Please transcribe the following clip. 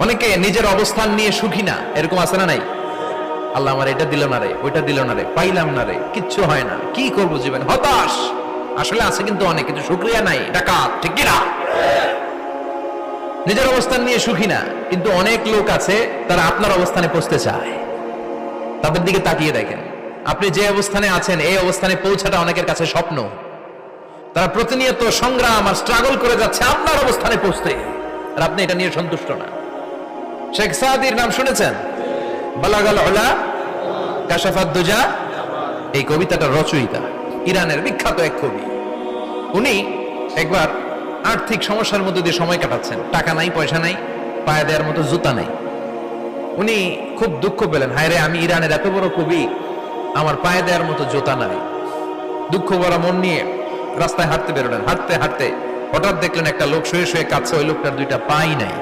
অনেকে নিজের অবস্থান নিয়ে সুখী না, এরকম আছে না নাই? আল্লাহ আমার এটা দিল না রে, ওইটা দিল না রে, পাইলাম না রে, কিচ্ছু হয় না, কি করবো জীবন, হতাশ। আসলে আছে কিন্তু অনেক, কিন্তু শুকরিয়া নাই, ডাকাত, ঠিক কিনা? নিজের অবস্থান নিয়ে সুখী না, কিন্তু অনেক লোক আছে তারা আপনার অবস্থানে পৌঁছতে চায়। তাদের দিকে তাকিয়ে দেখেন, আপনি যে অবস্থানে আছেন এই অবস্থানে পৌঁছাটা অনেকের কাছে স্বপ্ন। তারা প্রতিনিয়ত সংগ্রাম আর স্ট্রাগল করে যাচ্ছে আপনার অবস্থানে পৌঁছতে, আর আপনি এটা নিয়ে সন্তুষ্ট না। শেখ সাদির নাম শুনেছেন? বালাগাল উলা কাশাফাত দুজা, এই কবিতাটার রচয়িতা ইরানের বিখ্যাত এক কবি। উনি একবার আর্থিক সমস্যার মধ্যে দিয়ে সময় কাটাচ্ছেন, টাকা নাই, পয়সা নাই, পায়ে দেওয়ার মতো জুতা নাই। উনি খুব দুঃখ পেলেন, হায় রে, আমি ইরানের এত বড় কবি, আমার পায়ে দেওয়ার মতো জুতা নাই। দুঃখ ভরা মন নিয়ে রাস্তায় হাঁটতে বেরোলেন। হাঁটতে হাঁটতে হঠাৎ দেখলেন একটা লোক শুয়ে শুয়ে কাঁদছে, ওই লোকটার দুইটা পাই নাই।